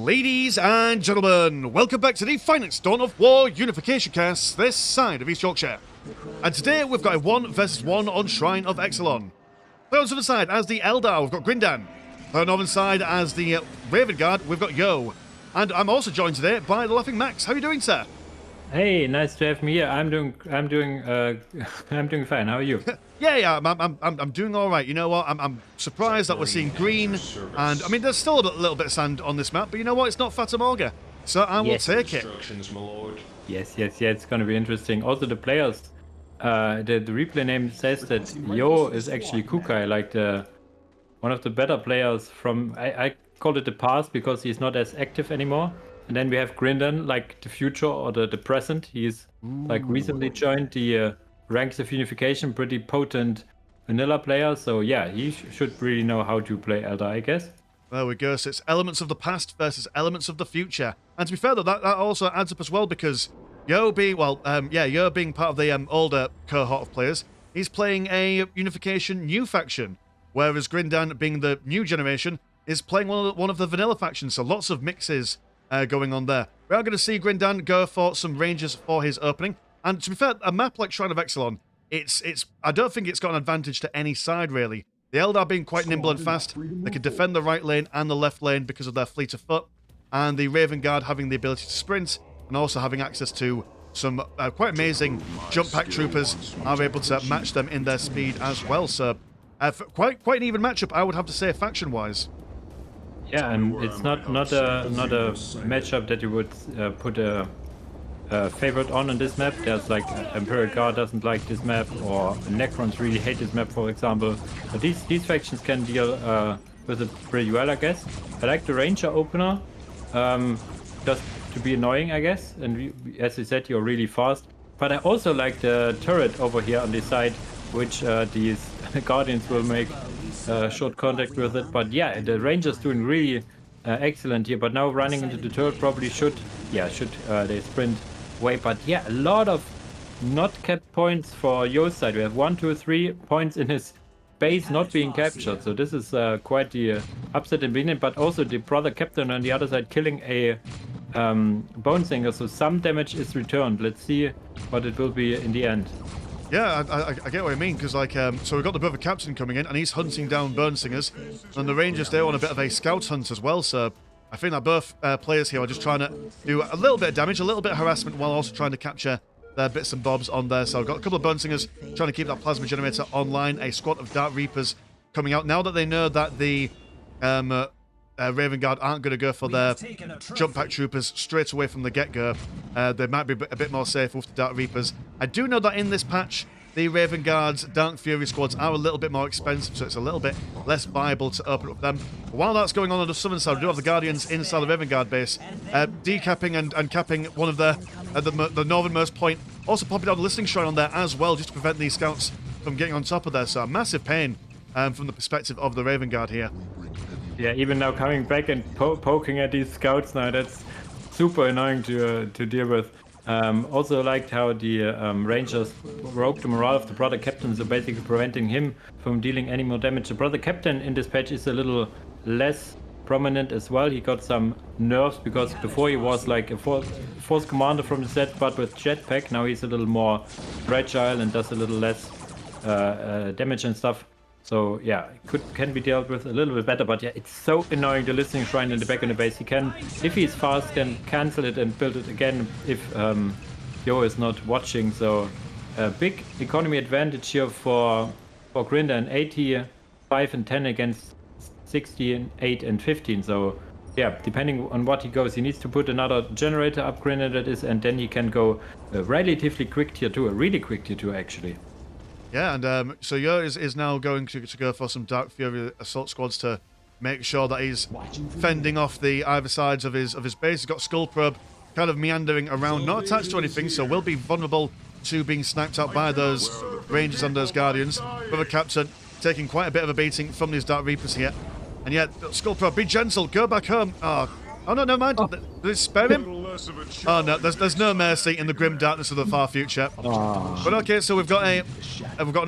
Ladies and gentlemen, welcome back to the finest Dawn of War Unification cast this side of East Yorkshire. And today we've got a 1 versus 1 on Shrine of Exelon. On the other side, as the Eldar, we've got Grindan. On the northern side, as the Raven Guard, we've got Yo. And I'm also joined today by the Laughing Max. How are you doing, sir? Hey, nice to have me here. I'm doing fine. How are you? I'm doing all right. You know what? I'm surprised that we're seeing green, and I mean there's still a little bit of sand on this map, but you know what? It's not Fata Morga, so I will take it. Yes. It's gonna be interesting. Also, the players, the replay name says that Yo is actually Kukai, like one of the better players from I call it the past because he's not as active anymore. And then we have Grindan, like the future or the present. He's like recently joined the ranks of Unification, pretty potent vanilla player. So yeah, he should really know how to play Eldar, I guess. There we go. So it's elements of the past versus elements of the future. And to be fair though, that also adds up as well because Yo being part of the older cohort of players, he's playing a Unification new faction, whereas Grindan, being the new generation, is playing one of the vanilla factions. So lots of mixes going on there. We are going to see Grindan go for some Rangers for his opening. And to be fair, a map like Shrine of Exelon, I don't think it's got an advantage to any side, really. The Eldar being quite nimble and fast, they can defend the right lane and the left lane because of their fleet of foot. And the Raven Guard having the ability to sprint and also having access to some quite amazing jump pack troopers are able to match them in their speed as well. So quite an even matchup, I would have to say, faction-wise. Yeah, and it's not a matchup that you would put a favorite on this map. There's like Imperial Guard doesn't like this map, or Necrons really hate this map, for example. But these factions can deal with it pretty well, I guess. I like the Ranger opener, just to be annoying, I guess. And as you said, you're really fast. But I also like the turret over here on this side, which these Guardians will make short contact with it. But yeah, the Ranger's doing really excellent here. But now running into the turret probably should they sprint away. But yeah, a lot of not kept points for Yo's side. We have 1, 2, 3 points in his base not being captured. So this is quite the upset in beginning. But also the brother captain on the other side killing a bone singer. So some damage is returned. Let's see what it will be in the end. Yeah, I get what you mean, because so we've got the brother captain coming in, and he's hunting down burn singers, and the Rangers, they're on a bit of a scout hunt as well, so I think that both players here are just trying to do a little bit of damage, a little bit of harassment, while also trying to capture their bits and bobs on there. So I've got a couple of burn singers trying to keep that plasma generator online, a squad of Dark Reapers coming out. Now that they know that the Raven Guard aren't going to go for their jump pack troopers straight away from the get-go, they might be a bit more safe with the Dark Reapers. I do know that in this patch, the Raven Guard's Dark Fury squads are a little bit more expensive, so it's a little bit less viable to open up them. But while that's going on the southern side, we do have the Guardians inside the Raven Guard base, decapping and capping one of the northernmost point, also popping down the Listening Shrine on there as well, just to prevent these scouts from getting on top of there. So a massive pain from the perspective of the Raven Guard here. Yeah, even now coming back and poking at these scouts now, that's super annoying to deal with. Also liked how the Rangers broke the morale of the brother captain, so basically preventing him from dealing any more damage. The brother captain in this patch is a little less prominent as well. He got some nerfs because before he was like a force commander from the set, but with jetpack. Now he's a little more fragile and does a little less damage and stuff. So yeah, can be dealt with a little bit better, but yeah, it's so annoying, the Listening Shrine in the back of the base. He can, if he's fast, can cancel it and build it again if Yo is not watching. So a big economy advantage here for Grindan, 85 and 10 against 16, 8 and 15. So yeah, depending on what he goes, he needs to put another generator up, Grindan that is, and then he can go relatively quick tier 2, a really quick tier 2 actually. Yeah, and so Yo is now going to go for some Dark Fury assault squads to make sure that he's fending off the either sides of his base. He's got Skull Probe kind of meandering around, not attached to anything, so will be vulnerable to being sniped out by those Rangers and those Guardians. Brother Captain taking quite a bit of a beating from these Dark Reapers here. And yet, Skull Probe, be gentle, go back home. Oh no, never mind. Did it spare him? Oh no, there's no mercy in the grim darkness of the far future. But okay, so we've got an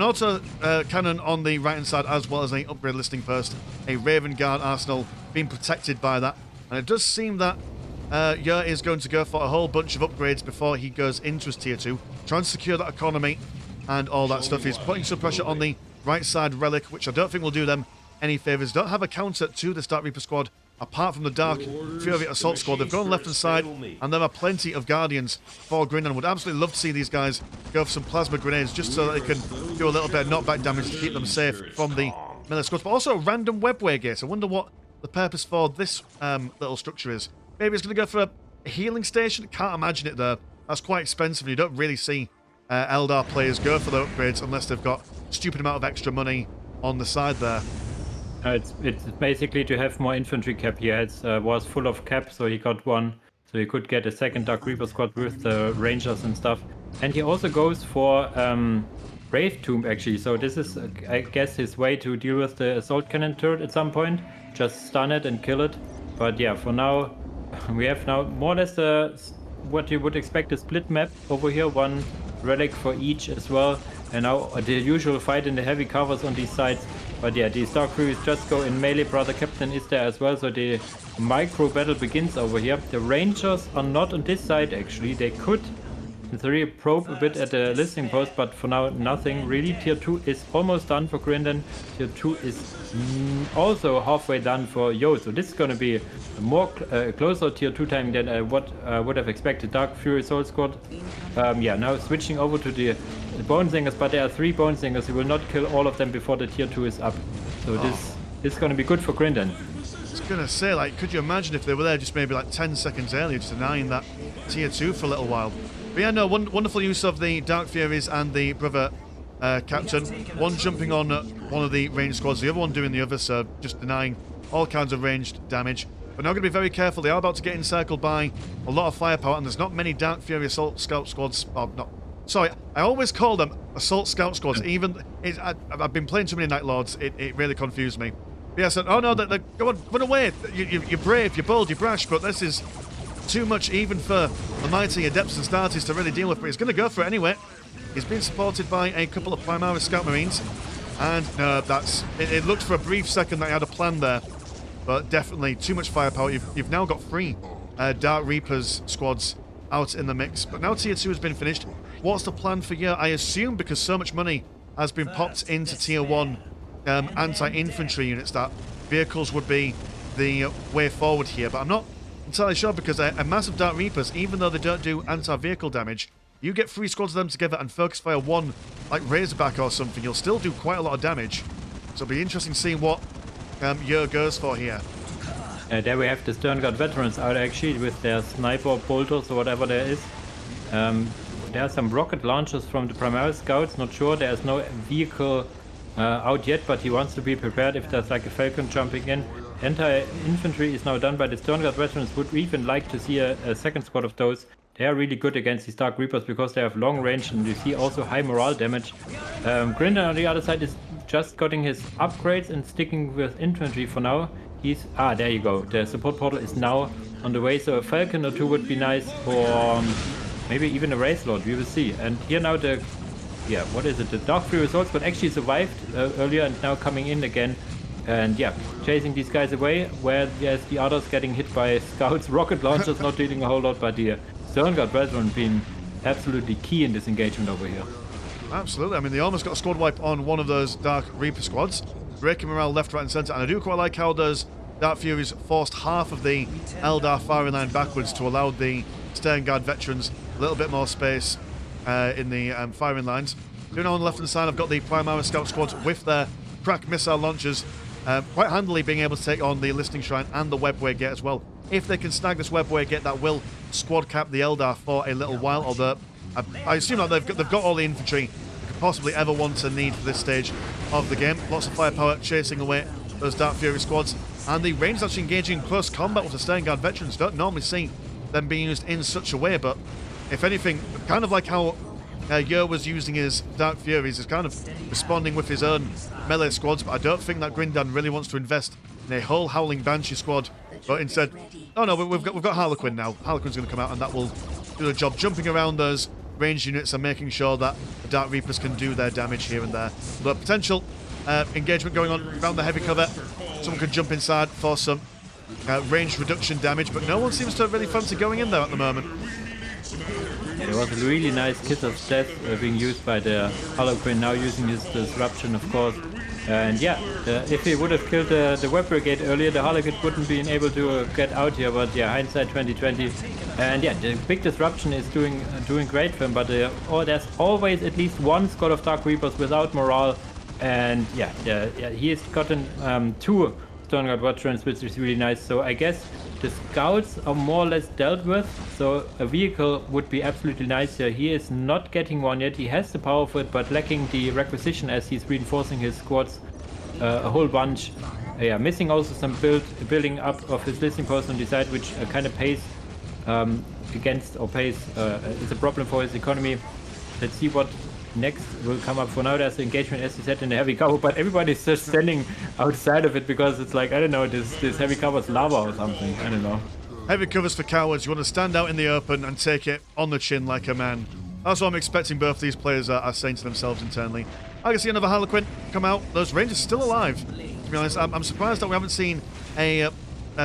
auto cannon on the right hand side as well as an upgrade listing post. A Raven Guard arsenal being protected by that. And it does seem that Yer is going to go for a whole bunch of upgrades before he goes into his tier 2. Trying to secure that economy and all that stuff. He's putting some pressure on the right side relic, which I don't think will do them any favours. Don't have a counter to this Dark Reaper squad, apart from the Dark Fury Assault squad. They've gone left hand side, and there are plenty of Guardians for Grindan. Would absolutely love to see these guys go for some plasma grenades, just so that they can do a little bit of knockback damage to keep them safe from the melee squads. But also random webway gates. I wonder what the purpose for this little structure is. Maybe it's going to go for a healing station. Can't imagine it though. That's quite expensive. You don't really see Eldar players go for the upgrades unless they've got a stupid amount of extra money on the side there. It's basically to have more infantry cap here. It was full of cap, so he got one. So he could get a second Dark Reaper squad with the Rangers and stuff. And he also goes for Brave Tomb actually. So this is, I guess, his way to deal with the Assault Cannon turret at some point. Just stun it and kill it. But yeah, for now, we have now more or less what you would expect, a split map over here. One relic for each as well. And now the usual fight in the heavy covers on these sides. But yeah, these Dark Furies just go in melee. Brother Captain is there as well, so the micro battle begins over here. The Rangers are not on this side actually. They could, in theory, probe a bit at the listening post, but for now, nothing really. Tier 2 is almost done for Grindan. Tier 2 is also halfway done for Yo. So this is going to be a more closer Tier 2 time than I would have expected. Dark Fury Soul Squad. Yeah, now switching over to the Bone Singers, but there are 3 Bone Singers. You will not kill all of them before the Tier 2 is up. So this is going to be good for Grindan. I was going to say, like, could you imagine if they were there just maybe like 10 seconds earlier, just denying that Tier 2 for a little while? But yeah, no, wonderful use of the Dark Furies and the Brother Captain. One jumping on one of the ranged squads, the other one doing the other, so just denying all kinds of ranged damage. But now going to be very careful. They are about to get encircled by a lot of firepower, and there's not many Dark Fury Assault Scout squads. Oh, no. Sorry, I always call them Assault Scout squads. Even I've been playing too many Night Lords. It really confused me. But yeah, so, oh no, go on, run away. You're brave, you're bold, you're brash, but this is too much even for the mighty Adepts and Starters to really deal with. But he's going to go for it anyway. He's been supported by a couple of Primaris Scout Marines. And no, it looked for a brief second that he had a plan there. But definitely too much firepower. You've now got 3 Dark Reapers squads out in the mix. But now Tier 2 has been finished. What's the plan for Yer? I assume because so much money has been popped into Tier 1 anti-infantry units that vehicles would be the way forward here. But I'm not entirely sure because a massive Dark Reapers, even though they don't do anti-vehicle damage, you get 3 squads of them together and focus fire 1 like Razorback or something, you'll still do quite a lot of damage. So it'll be interesting seeing what Yer goes for here. There we have the Stern Guard veterans out actually with their sniper bolters or whatever there is. There are some rocket launchers from the Primaris Scouts, not sure, there's no vehicle out yet, but he wants to be prepared if there's like a Falcon jumping in. Anti-infantry is now done by the Stern Guard veterans. Would even like to see a second squad of those. They are really good against these Dark Reapers because they have long range and you see also high morale damage. Grindan on the other side is just getting his upgrades and sticking with infantry for now. There you go. The support portal is now on the way, so a Falcon or 2 would be nice, or maybe even a Wraith Lord, we will see. And here now what is it? The Dark Fury Assaults, but actually survived earlier and now coming in again. And yeah, chasing these guys away, where there's the others getting hit by scouts, rocket launchers not dealing a whole lot, but the Stern Guard veteran being absolutely key in this engagement over here. Absolutely. I mean, they almost got a squad wipe on one of those Dark Reaper squads. Breaking morale left, right and centre. And I do quite like how those Dark Furies forced half of the Eldar firing line backwards to allow the Stern Guard veterans a little bit more space in the firing lines. Doing on the left hand side, I've got the Primaris Scout squads with their crack missile launchers, quite handily being able to take on the Listening Shrine and the Webway Gate as well. If they can snag this Webway Gate, that will squad cap the Eldar for a little while, although I assume that they've got all the infantry they could possibly ever want to need for this stage of the game. Lots of firepower chasing away those Dark Fury squads, and the Rangers actually engaging in close combat with the Stern Guard veterans. Don't normally see them being used in such a way, but if anything, kind of like how Yer was using his Dark Furies, is kind of responding with his own melee squads, but I don't think that Grindan really wants to invest in a whole Howling Banshee squad, but instead, oh no, we've got Harlequin now. Harlequin's going to come out and that will do the job, jumping around those ranged units and making sure that the Dark Reapers can do their damage here and there. But potential engagement going on around the heavy cover. Someone could jump inside for some range reduction damage, but no one seems to really fancy going in there at the moment. Yeah, there was a really nice Kiss of Death being used by the Harlequin, now using his disruption, of course. And yeah, if he would have killed the Web Brigade earlier, the Harlequin wouldn't been able to get out here, but yeah, hindsight 2020. And yeah, the big disruption is doing great for him, but there's always at least one squad of Dark Reapers without morale. And yeah, he has gotten 2 Sternguard veterans, which is really nice. So I guess the scouts are more or less dealt with, so a vehicle would be absolutely nice here. He is not getting one yet. He has the power for it, but lacking the requisition as he's reinforcing his squads a whole bunch. Yeah, missing also some building up of his listening post on the side, which kind of pays is a problem for his economy. Let's see what next will come up. For now, there's the engagement, as you said, in the heavy cover, but everybody's just standing outside of it because it's like, I don't know, this heavy cover's lava or something. I don't know. Heavy covers for cowards. You want to stand out in the open and take it on the chin like a man. That's what I'm expecting both these players are saying to themselves internally. I can see another Harlequin come out. Those Rangers still alive. To be honest, I'm surprised that we haven't seen a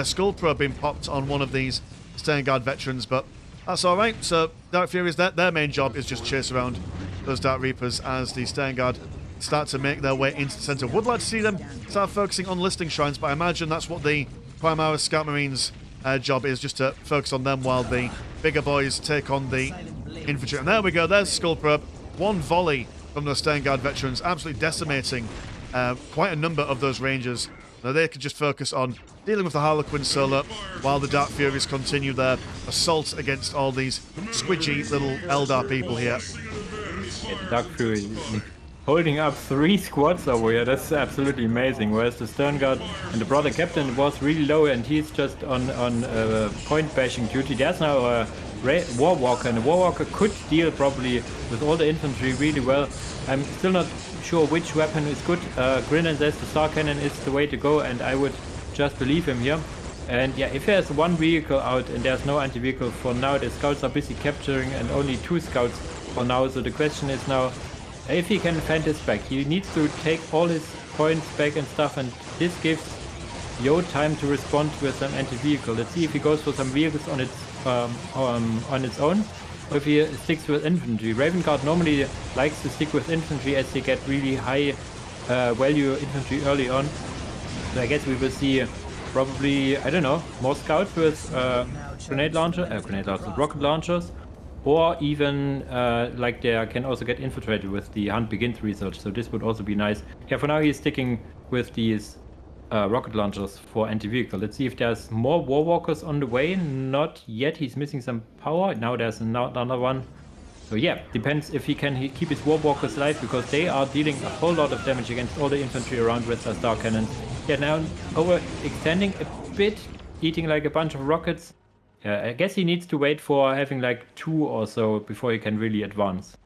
Skull Probe being popped on one of these Sternguard veterans, but that's alright. So Dark Furies, their main job is just chase around those Dark Reapers as the Sternguard start to make their way into the centre. Would like to see them start focusing on listing shrines, but I imagine that's what the Primaris Scout Marines job is, just to focus on them while the bigger boys take on the infantry. And there we go, there's Skull Probe. One volley from those Sternguard veterans, absolutely decimating quite a number of those Rangers. Now they can just focus on dealing with the Harlequin solo while the Dark Furies continue their assault against all these squidgy little Eldar people here. Yeah, the Dark Fury holding up 3 squads over here. That's absolutely amazing. Whereas the Sternguard and the Brother Captain was really low, and he's just on point bashing duty. There's now a War Walker, and the War Walker could deal probably with all the infantry really well. I'm still not sure which weapon is good. Grindan says the Star Cannon is the way to go, and I would just believe him here. And yeah, if there's one vehicle out and there's no anti-vehicle for now, the scouts are busy capturing, and only 2 scouts for now. So the question is now if he can defend his back. He needs to take all his points back and stuff, and this gives Yo time to respond with some anti-vehicle. Let's see if he goes for some vehicles on its own, or if he sticks with infantry. Raven Guard normally likes to stick with infantry as they get really high value infantry early on. So I guess we will see probably, I don't know, more scouts with rocket launchers, or even like they can also get infiltrated with the Hunt Begins research. So this would also be nice. Yeah, for now he's sticking with these rocket launchers for anti-vehicle. Let's see if there's more War Walkers on the way. Not yet. He's missing some power. Now there's another one. So yeah, depends if he can keep his War Walkers alive, because they are dealing a whole lot of damage against all the infantry around with their Star Cannon. Yeah, now overextending a bit, eating like a bunch of rockets. I guess he needs to wait for having like 2 or so before he can really advance.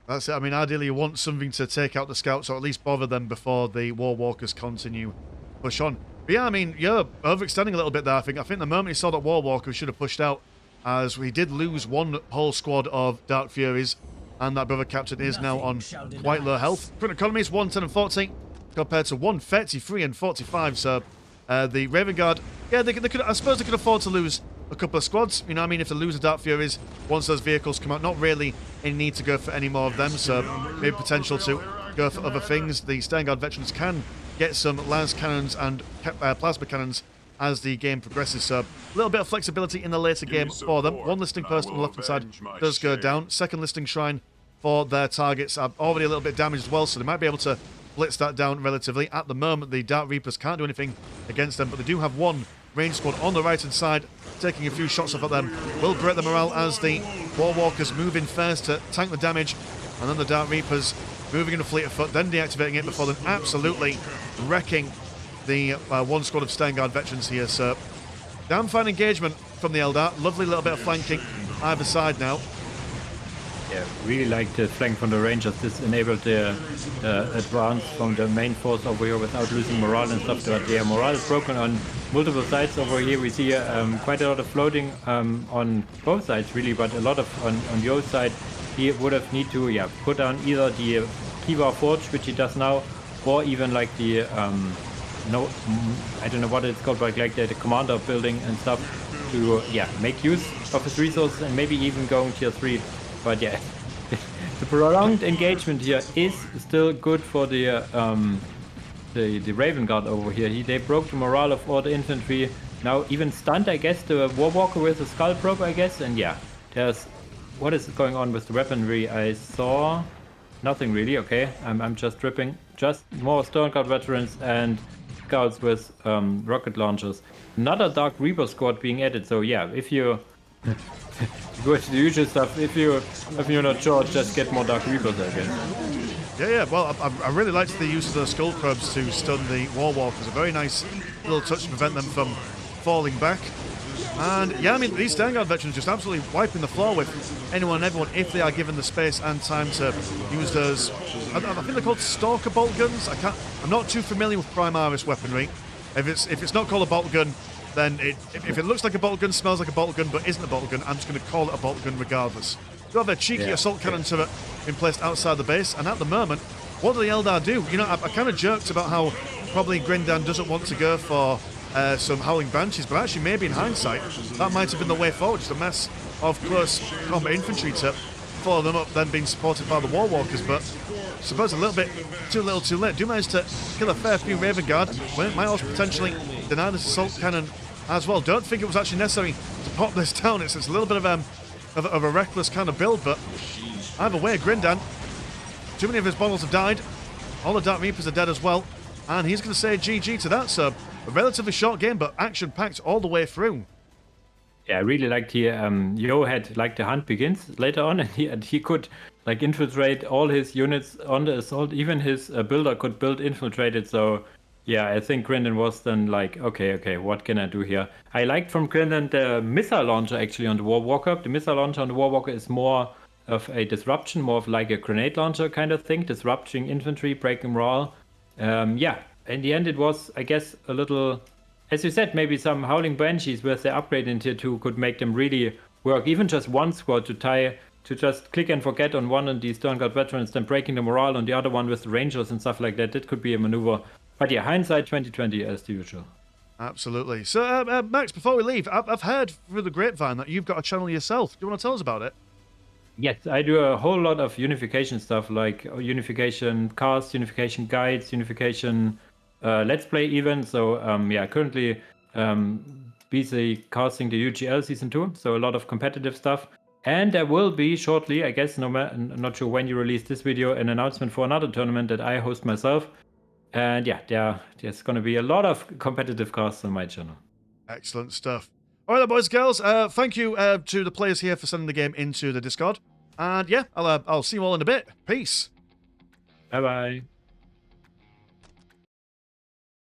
That's it. I mean, ideally you want something to take out the scouts, or at least bother them before the War Walkers continue push on. But yeah, I mean, you're overextending a little bit there, I think. I think the moment he saw that War Walker, should have pushed out, as we did lose one whole squad of Dark Furies, and that Brother Captain is now on quite low health. Current economy is 110 and 40 compared to 133 and 45, so the Raven Guard, yeah, they could, I suppose they could afford to lose a couple of squads. You know what I mean? If they lose the Dark Furies, once those vehicles come out, not really any need to go for any more of them, so maybe potential to go for other things. The Sternguard veterans can get some las cannons and plasma cannons as the game progresses, so a little bit of flexibility in the later game for them. One listing post on the left-hand side does go down. Second listing shrine for their targets are already a little bit damaged as well, so they might be able to blitz that down relatively. At the moment, the Dark Reapers can't do anything against them, but they do have one range squad on the right-hand side, taking a few shots off at them. Will break the morale as the War Walkers move in first to tank the damage, and then the Dark Reapers moving in a fleet of foot, then deactivating it before then absolutely wrecking the one squad of Sternguard veterans here. So damn fine engagement from the Eldar. Lovely little bit of flanking either side now. Yeah, really like the flank from the Rangers. This enabled the advance from the main force over here without losing morale and stuff. But yeah, morale is broken on multiple sides over here. We see quite a lot of floating on both sides really, but a lot of on your side. He would have need to put down either the Kiva Forge, which he does now, or even like the no, I don't know what it's called, but like the commander building and stuff to make use of his resources and maybe even going tier 3. But yeah, the prolonged engagement here is still good for the Raven Guard over here. They broke the morale of all the infantry. Now even stunned, I guess, the Warwalker with the Skull Probe, I guess. And yeah, there's... What is going on with the weaponry? I saw nothing really. Okay, I'm just dripping. Just more Stone Guard veterans and scouts with rocket launchers. Another Dark Reaper squad being added. So yeah, if you go to the usual stuff, if you're not sure, just get more Dark Reapers, I guess. Yeah. Well, I really liked the use of those skull probes to stun the Warwalkers. A very nice little touch to prevent them from falling back. And yeah, I mean, these Vanguard veterans just absolutely wiping the floor with anyone and everyone if they are given the space and time to use those. I think they're called Stalker bolt guns. I'm not too familiar with Primaris weaponry. If it's not called a bolt gun, then if it looks like a bolt gun, smells like a bolt gun, but isn't a bolt gun, I'm just going to call it a bolt gun regardless. You have a cheeky assault cannon turret being placed outside the base, and at the moment, what do the Eldar do? You know, I kind of joked about how probably Grindan doesn't want to go for some Howling Banshees, but actually maybe in hindsight that might have been the way forward, just a mess of close combat infantry to follow them up, then being supported by the Warwalkers. But I suppose a little bit too little too late. Do manage to kill a fair few Raven Guard, when it might also potentially deny this assault cannon as well. Don't think it was actually necessary to pop this down. It's a little bit of a reckless kind of build, but either way, Grindan, too many of his bottles have died, all the Dark Reapers are dead as well, and he's going to say GG to that. So a relatively short game, but action-packed all the way through. Yeah, I really liked here. Yo had like the hunt begins later on, and he could like infiltrate all his units on the assault. Even his builder could build infiltrated. So yeah, I think Grindan was then like, okay, what can I do here? I liked from Grindan the missile launcher actually on the Warwalker. The missile launcher on the Warwalker is more of a disruption, more of like a grenade launcher kind of thing, disrupting infantry, breaking morale. Yeah. In the end, it was, I guess, a little, as you said, maybe some Howling Banshees with the upgrade in tier 2 could make them really work. Even just one squad to just click and forget on one of these Stone Guard veterans, then breaking the morale on the other one with the Rangers and stuff like that. That could be a maneuver. But yeah, hindsight 2020 as usual. Absolutely. So, Max, before we leave, I've heard through the grapevine that you've got a channel yourself. Do you want to tell us about it? Yes, I do a whole lot of Unification stuff, like Unification cast, Unification guides, Unification Let's Play even. So yeah, currently busy casting the UGL Season 2, so a lot of competitive stuff. And there will be shortly, I guess, I'm not sure when you release this video, an announcement for another tournament that I host myself. And yeah, there's going to be a lot of competitive casts on my channel. Excellent stuff. All right, boys and girls, thank you to the players here for sending the game into the Discord. And yeah, I'll see you all in a bit. Peace. Bye-bye.